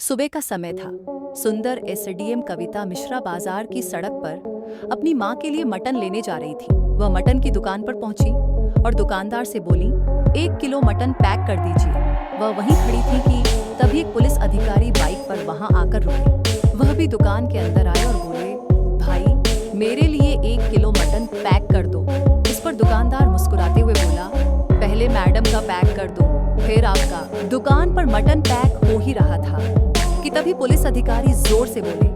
सुबह का समय था। सुंदर एसडीएम कविता मिश्रा बाजार की सड़क पर अपनी माँ के लिए मटन लेने जा रही थी। वह मटन की दुकान पर पहुंची और दुकानदार से बोली, 1 किलो मटन पैक कर दीजिए। वह वहीं खड़ी थी कि तभी एक पुलिस अधिकारी बाइक पर वहां आकर रुके। वह भी दुकान के अंदर आए और बोले, भाई मेरे लिए 1 किलो मटन पैक कर दो। इस पर दुकानदार मुस्कुराते हुए बोला, पहले मैडम का पैक कर दो, फिर आपका। दुकान पर मटन पैक हो ही रहा था कि तभी पुलिस अधिकारी जोर से बोले,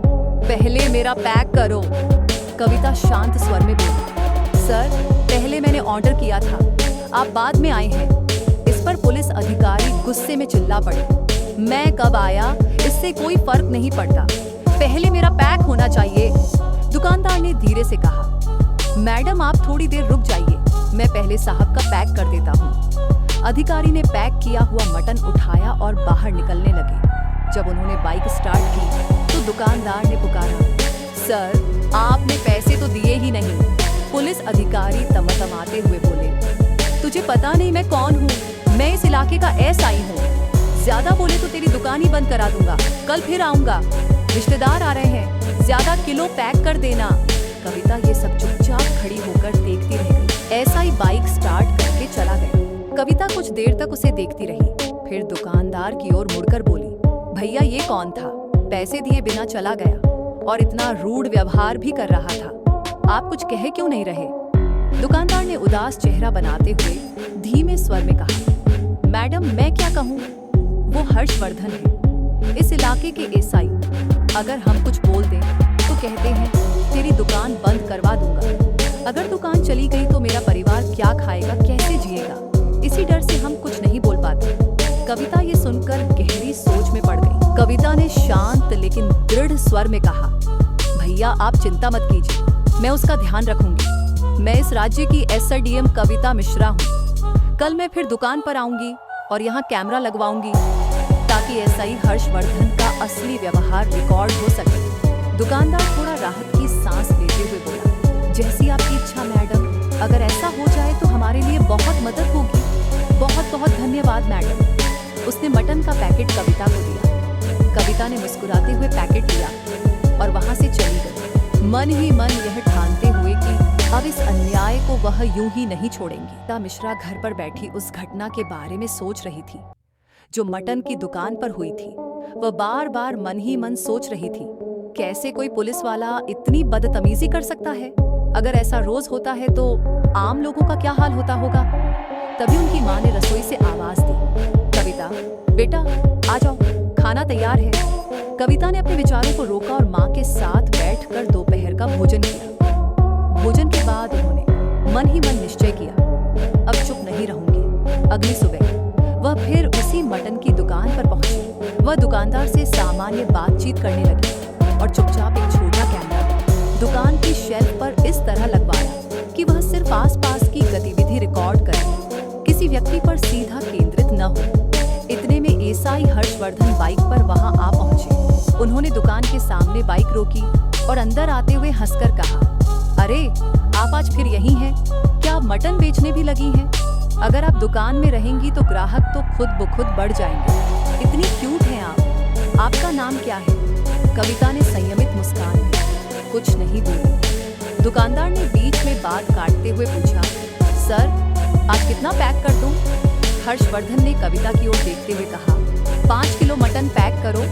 पहले मेरा पैक करो। कविता शांत स्वर में बोली, सर पहले मैंने ऑर्डर किया था, आप बाद में आए हैं। इस पर पुलिस अधिकारी गुस्से में चिल्ला पड़े, मैं कब आया इससे कोई फर्क नहीं पड़ता, पहले मेरा पैक होना चाहिए। दुकानदार ने धीरे से कहा, मैडम आप थोड़ी देर रुक जाइए, मैं पहले साहब का पैक कर देता हूँ। अधिकारी ने पैक किया हुआ मटन उठाया और बाहर निकलने लगे। जब उन्होंने बाइक स्टार्ट की तो दुकानदार ने पुकारा, सर आपने पैसे तो दिए ही नहीं। पुलिस अधिकारी तमतमाते हुए बोले, तुझे पता नहीं मैं कौन हूँ, मैं इस इलाके का एसआई हूँ। ज्यादा बोले तो तेरी दुकान ही बंद करा दूंगा, कल फिर आऊंगा। रिश्तेदार आ रहे हैं, ज्यादा किलो पैक कर देना। कविता ये सब चुपचाप खड़ी होकर देखती रह गई। एसआई बाइक स्टार्ट करके चला गया। कविता कुछ देर तक उसे देखती रही, फिर दुकानदार की ओर मुड़कर बोली, भैया ये कौन था, पैसे दिए बिना चला गया और इतना रूड व्यवहार भी कर रहा था, आप कुछ कहे क्यों नहीं रहे? दुकानदार ने उदास चेहरा बनाते हुए धीमे स्वर में कहा, मैडम मैं क्या कहूँ, वो हर्षवर्धन है, इस इलाके के एसआई। अगर हम कुछ बोल दें तो कहते हैं तेरी दुकान बंद करवा दूंगा। अगर दुकान चली गई तो मेरा परिवार क्या खाएगा, कैसे जिएगा? इसी डर से हम कुछ नहीं बोल पाते। कविता ये सुनकर गहरी सोच में पड़ गई। कविता ने शांत लेकिन दृढ़ स्वर में कहा, भैया आप चिंता मत कीजिए, मैं उसका ध्यान रखूंगी। मैं इस राज्य की एसडीएम कविता मिश्रा हूँ। कल मैं फिर दुकान पर आऊंगी और यहाँ कैमरा लगवाऊंगी ताकि एसआई हर्षवर्धन का असली व्यवहार रिकॉर्ड हो सके। दुकानदार थोड़ा राहत की सांस लेते हुए बोला, जैसी आपकी इच्छा मैडम, अगर ऐसा हो जाए तो हमारे लिए बहुत मदद होगी। बहुत बहुत धन्यवाद मैडम। उसने मटन का पैकेट कविता को दिया। कविता ने मुस्कुराते हुए पैकेट लिया और वहां से चली गई, मन ही मन यह ठानते हुए कि अब इस अन्याय को वह यूं ही नहीं छोड़ेंगी। कविता मिश्रा घर पर बैठी उस घटना के बारे में सोच रही थी जो मटन की दुकान पर हुई थी। वह बार बार मन ही मन सोच रही थी, कैसे कोई पुलिस वाला इतनी बदतमीजी कर सकता है? अगर ऐसा रोज होता है तो आम लोगों का क्या हाल होता होगा? तभी उनकी माँ ने रसोई से आवाज दी, कविता बेटा आ जाओ, खाना तैयार है। कविता ने अपने विचारों को रोका और माँ के साथ बैठकर दोपहर का भोजन किया। भोजन के बाद उन्होंने मन ही मन निश्चय किया, अब चुप नहीं रहूंगी। अगली सुबह वह फिर उसी मटन की दुकान पर पहुंची। वह दुकानदार से सामान्य बातचीत करने लगी और चुपचाप एक छोटा कैमरा दुकान की शेल्फ पर इस तरह लगवाया कि वह सिर्फ आसपास की गतिविधि रिकॉर्ड करे, किसी व्यक्ति पर सीधा केंद्रित न हो। इतने में एसआई हर्षवर्धन बाइक पर वहां आ पहुंचे। उन्होंने दुकान के सामने बाइक रोकी और अंदर आते हुए हंसकर कहा, अरे आप आज फिर यहीं हैं? क्या आप मटन बेचने भी लगी हैं? अगर आप दुकान में रहेंगी तो ग्राहक तो खुद ब खुद बढ़ जाएंगे। इतनी क्यूट हैं आप। आपका नाम क्या है? कविता ने संयमित मुस्कान दी, कुछ नहीं बोली। दुकानदार ने बीच में बात काटते हुए पूछा, सर आज कितना पैक कर दूं? हर्षवर्धन ने कविता की ओर देखते हुए कहा, 5 किलो मटन पैक करो,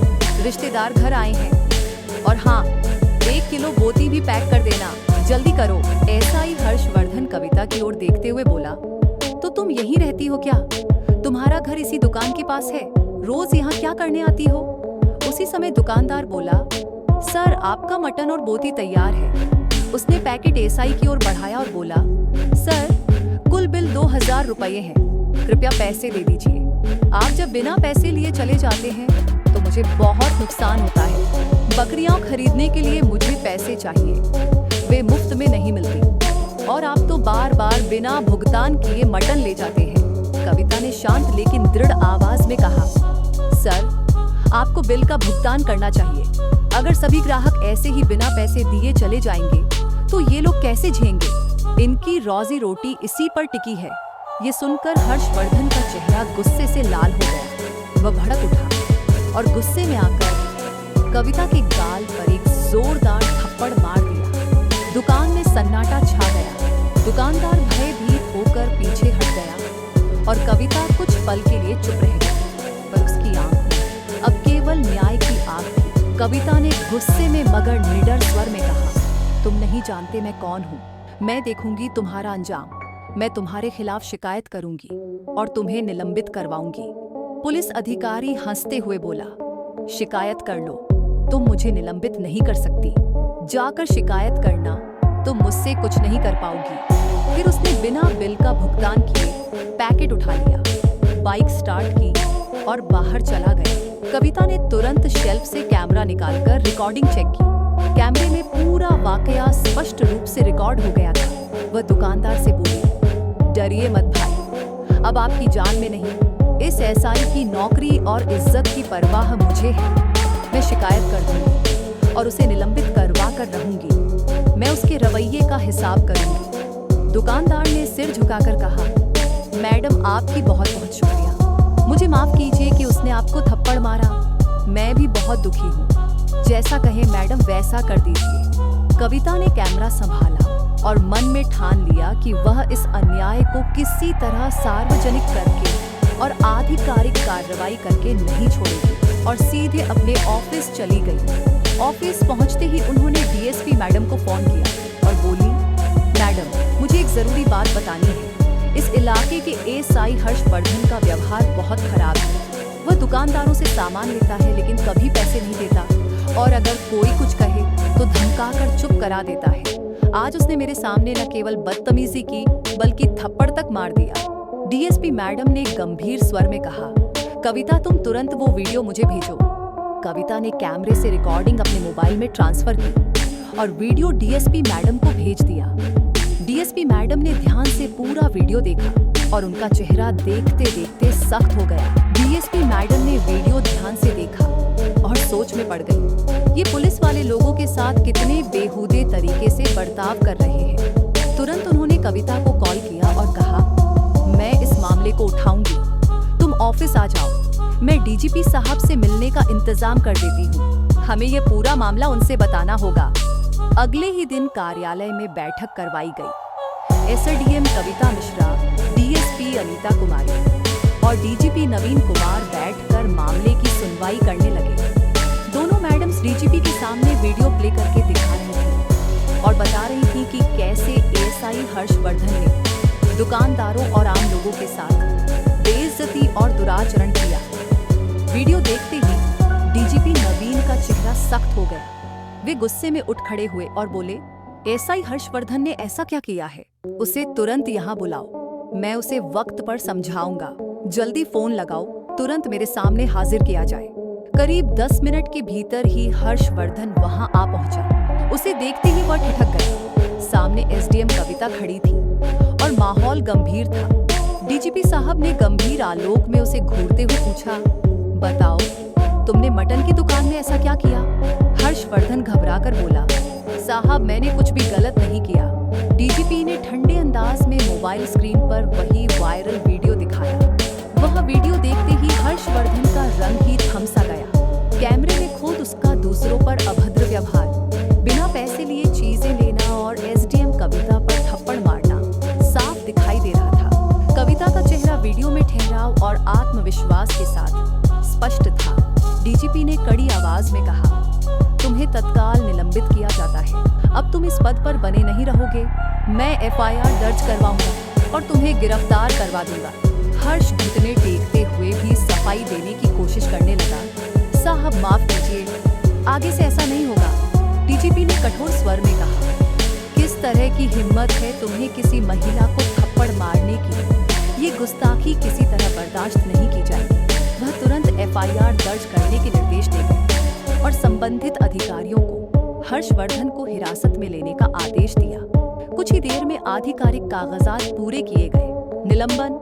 रिश्तेदार घर आए हैं। और हाँ, 1 किलो बोती भी पैक कर देना, जल्दी करो। एसआई हर्षवर्धन कविता की ओर देखते हुए बोला, तो तुम यहीं रहती हो क्या? तुम्हारा घर इसी दुकान के पास है, रोज यहाँ क्या करने आती हो? उसी समय दुकानदार बोला, सर आपका मटन और बोती तैयार है। उसने पैकेट एसआई की ओर बढ़ाया और बोला, सर कुल बिल 2000 रुपये है, कृपया पैसे दे दीजिए। आप जब बिना पैसे लिए चले जाते हैं तो मुझे बहुत नुकसान होता है। बकरियां खरीदने के लिए मुझे पैसे चाहिए, वे मुफ्त में नहीं मिलती और आप तो बार बार बिना भुगतान किए मटन ले जाते हैं। कविता ने शांत लेकिन दृढ़ आवाज में कहा, सर आपको बिल का भुगतान करना चाहिए। अगर सभी ग्राहक ऐसे ही बिना पैसे दिए चले जाएंगे तो ये लोग कैसे झेलेंगे? इनकी रोजी रोटी इसी पर टिकी है। ये सुनकर हर्षवर्धन का चेहरा गुस्से से लाल हो गया। वह भड़क उठा, और गुस्से में आकर कविता के गाल पर एक जोरदार थप्पड़ मार दिया। दुकान में सन्नाटा छा गया। दुकानदार भयभीत होकर पीछे हट गया और कविता कुछ पल के लिए चुप रह गई, पर उसकी आंख में अब केवल न्याय की आग थी। कविता ने गुस्से में मगर निडर स्वर में कहा, तुम नहीं जानते मैं कौन हूँ। मैं देखूंगी तुम्हारा अंजाम। मैं तुम्हारे खिलाफ शिकायत करूंगी और तुम्हें निलंबित करवाऊंगी। पुलिस अधिकारी हंसते हुए बोला, शिकायत कर लो, तुम मुझे निलंबित नहीं कर सकती। जाकर शिकायत करना, तुम मुझसे कुछ नहीं कर पाओगी। फिर उसने बिना बिल का भुगतान किए पैकेट उठा लिया, बाइक स्टार्ट की और बाहर चला गया। कविता ने तुरंत शेल्फ से कैमरा निकालकर रिकॉर्डिंग चेक की। कैमरे में पूरा वाकया स्पष्ट रूप से रिकॉर्ड हो गया था। वह दुकानदार से बोली, डरिए मत भाई, अब आपकी जान में नहीं, इस एसआई की नौकरी और इज्जत की परवाह मुझे है। मैं शिकायत कर दूंगी और उसे निलंबित करवा कर रहूंगी। मैं उसके रवैये का हिसाब करूंगी। दुकानदार ने सिर झुकाकर कहा, मैडम आपकी बहुत बहुत शुक्रिया। मुझे माफ कीजिए कि उसने आपको थप्पड़ मारा। मैं भी बहुत दुखी हूँ। जैसा कहे मैडम वैसा कर दीजिए। कविता ने कैमरा संभाला और मन में ठान लिया कि वह इस अन्याय को किसी तरह सार्वजनिक करके और आधिकारिक कार्रवाई करके नहीं छोड़ेगी और सीधे अपने ऑफिस चली गई। ऑफिस पहुंचते ही उन्होंने डीएसपी मैडम को फोन किया और बोली, मैडम मुझे एक जरूरी बात बतानी है। इस इलाके के एसआई हर्षवर्धन का व्यवहार बहुत खराब है। वह दुकानदारों से सामान लेता है लेकिन कभी पैसे नहीं देता और अगर कोई कुछ कहे तो धमकाकर चुप करा देता है। आज उसने मेरे सामने न केवल बदतमीजी की बल्कि थप्पड़ तक मार दिया। डीएसपी मैडम ने गंभीर स्वर में कहा, कविता तुम तुरंत वो वीडियो मुझे भेजो। कविता ने कैमरे से रिकॉर्डिंग अपने मोबाइल में ट्रांसफर की और वीडियो डीएसपी मैडम को भेज दिया। डीएसपी मैडम ने ध्यान से पूरा वीडियो देखा और उनका चेहरा देखते देखते सख्त हो गया। डीएसपी मैडम ने वीडियो ध्यान से देखा और सोच में पड़ गई। ये पुलिस वाले लोगों के साथ कितने बेहूदे तरीके से बर्ताव कर रहे हैं। तुरंत उन्होंने कविता को कॉल किया और कहा, मैं इस मामले को उठाऊंगी, तुम ऑफिस आ जाओ। मैं डीजीपी साहब से मिलने का इंतजाम कर देती हूँ। हमें ये पूरा मामला उनसे बताना होगा। अगले ही दिन कार्यालय में बैठक करवाई गई। एसडीएम कविता मिश्रा, डीएसपी अनीता कुमारी और डीजीपी नवीन कुमार बैठकर मामले की सुनवाई करने लगे। दोनों मैडम्स डीजीपी के सामने वीडियो प्ले करके दिखा रही थी और बता रही थी कि कैसे एसआई हर्षवर्धन ने दुकानदारों और आम लोगों के साथ बेइज्जती और दुराचरण किया। वीडियो देखते ही डीजीपी नवीन का चेहरा सख्त हो गया। वे गुस्से में उठ खड़े हुए और बोले, एसआई हर्षवर्धन ने ऐसा क्या किया है? उसे तुरंत यहाँ बुलाओ, मैं उसे वक्त पर समझाऊंगा। जल्दी फोन लगाओ, तुरंत मेरे सामने हाजिर किया जाए। करीब 10 मिनट के भीतर ही हर्षवर्धन वहां आ पहुंचा। उसे देखते ही वह ठिठक गया। सामने एसडीएम कविता खड़ी थी और माहौल गंभीर था। डीजीपी साहब ने गंभीर आलोक में उसे घूरते हुए पूछा, बताओ तुमने मटन की दुकान में ऐसा क्या किया? हर्षवर्धन घबराकर बोला, साहब मैंने कुछ भी गलत नहीं किया। डीजीपी ने ठंडे अंदाज में मोबाइल स्क्रीन पर वही वायरल वीडियो दिखाया। वह वीडियो देखते ही हर्षवर्धन का रंग ही थम सा गया। कैमरे में खुद उसका दूसरों पर अभद्र व्यवहार, बिना पैसे लिए चीजें लेना और एसडीएम कविता पर थप्पड़ मारना साफ दिखाई दे रहा था। कविता का चेहरा वीडियो में ठहराव और आत्मविश्वास के साथ स्पष्ट था। डीजीपी ने कड़ी आवाज में कहा, तुम्हें तत्काल निलंबित किया जाता है। अब तुम इस पद पर बने नहीं रहोगे। मैं एफआईआर दर्ज करवाऊंगा और तुम्हें गिरफ्तार करवा दूंगा। हर्ष घुटने टेकते हुए भी सफाई देने की कोशिश करने लगा। साहब माफ कीजिए, आगे से ऐसा नहीं होगा। डीजीपी ने कठोर स्वर में कहा, किस तरह की हिम्मत है तुम्हें किसी महिला को थप्पड़ मारने की? ये गुस्ताखी किसी तरह बर्दाश्त नहीं की जाएगी। वह तुरंत एफआईआर दर्ज करने के निर्देश दे गए और संबंधित अधिकारियों को हर्षवर्धन को हिरासत में लेने का आदेश दिया। कुछ ही देर में आधिकारिक कागजात पूरे किए गए। निलंबन,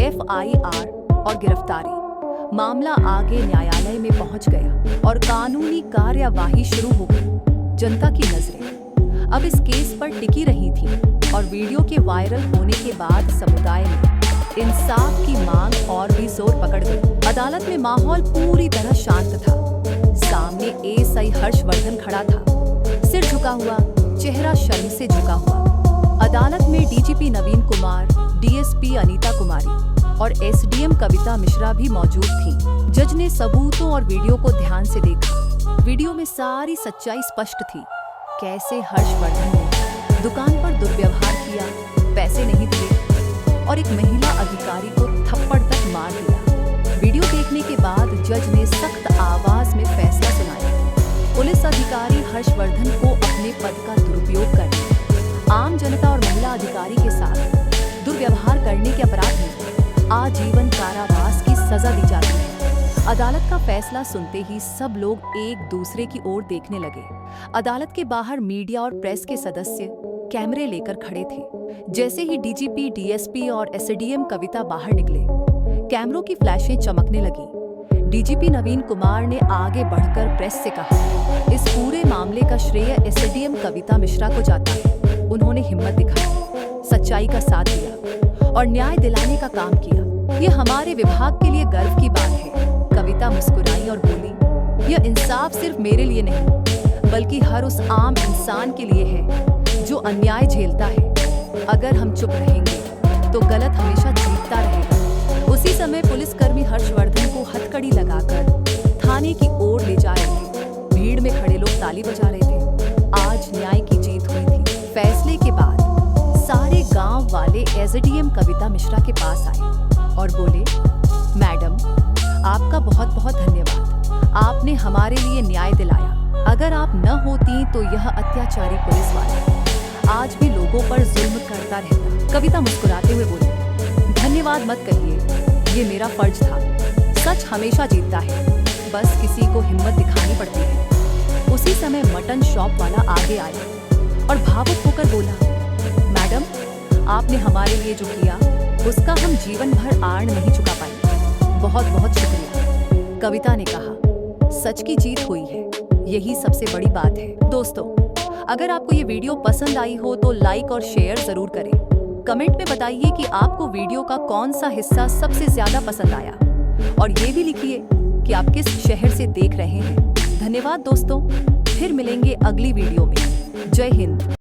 एफआईआर और गिरफ्तारी। मामला आगे न्यायालय में पहुंच गया और कानूनी कार्यवाही शुरू हो गई। जनता की नजरें अब इस केस पर टिकी रही थी और वीडियो के वायरल होने के बाद समुदाय में इंसाफ की मांग और भी जोर पकड़ गई। अदालत में माहौल पूरी तरह शांत था। सामने एएसआई हर्षवर्धन खड़ा था, सिर झुका हुआ, चेहरा शर्म से झुका हुआ। अदालत में डीजीपी नवीन कुमार, डीएसपी अनीता कुमारी और एसडीएम कविता मिश्रा भी मौजूद थीं। जज ने सबूतों और वीडियो को ध्यान से देखा। वीडियो में सारी सच्चाई स्पष्ट थी। कैसे हर्षवर्धन ने दुकान पर दुर्व्यवहार किया, पैसे नहीं दिए और एक महिला अधिकारी को थप्पड़ तक मार दिया। वीडियो देखने के बाद जज ने सख्त आवाज में फैसला सुनाया। पुलिस अधिकारी हर्षवर्धन को अपने पद का दुरुपयोग करने, आम जनता और महिला अधिकारी के साथ दुर्व्यवहार करने के अपराध में आजीवन कारावास की सजा दी जाती है। अदालत का फैसला सुनते ही सब लोग एक दूसरे की ओर देखने लगे। अदालत के बाहर मीडिया और प्रेस के सदस्य कैमरे लेकर खड़े थे। जैसे ही डीजीपी, डीएसपी और एसडीएम कविता बाहर निकले, कैमरों की फ्लैशें चमकने लगी। डीजीपी नवीन कुमार ने आगे बढ़कर प्रेस से कहा, इस पूरे मामले का श्रेय एसडीएम कविता मिश्रा को जाता है। उन्होंने हिम्मत दिखाई, सच्चाई का साथ दिया और न्याय दिलाने का काम किया। ये हमारे विभाग के लिए गर्व की बात है। कविता मुस्कुराई और बोली, यह इंसाफ सिर्फ मेरे लिए नहीं, बल्कि हर उस आम इंसान के लिए है जो अन्याय झेलता है। अगर हम चुप रहेंगे तो गलत हमेशा जीतता रहेगा। उसी समय पुलिसकर्मी हर्षवर्धन को हथकड़ी लगाकर थाने की ओर ले जा रहे थे। भीड़ में खड़े लोग ताली बजा रहे थे। आज न्याय की जीत हुई थी। फैसले के बाद सारे गांव वाले एसडीएम कविता मिश्रा के पास आए और बोले, मैडम, आपका बहुत बहुत धन्यवाद। आपने हमारे लिए न्याय दिलाया। अगर आप न होती तो यह अत्याचारी पुलिस वाला आज भी लोगों पर जुल्म करता रहता। कविता मुस्कुराते हुए बोली, धन्यवाद मत कहिए, ये मेरा फर्ज था। सच हमेशा जीतता है, बस किसी को हिम्मत दिखानी पड़ती है। उसी समय मटन शॉप वाला आगे आया और भावुक होकर बोला, मैडम, आपने हमारे लिए जो किया उसका हम जीवन भर आड़ नहीं चुका पाए। बहुत बहुत शुक्रिया। कविता ने कहा, सच की जीत हुई है, यही सबसे बड़ी बात है। दोस्तों, अगर आपको ये वीडियो पसंद आई हो तो लाइक और शेयर जरूर करें। कमेंट में बताइए कि आपको वीडियो का कौन सा हिस्सा सबसे ज्यादा पसंद आया और ये भी लिखिए कि आप किस शहर से देख रहे हैं। धन्यवाद दोस्तों, फिर मिलेंगे अगली वीडियो में। जय हिंद।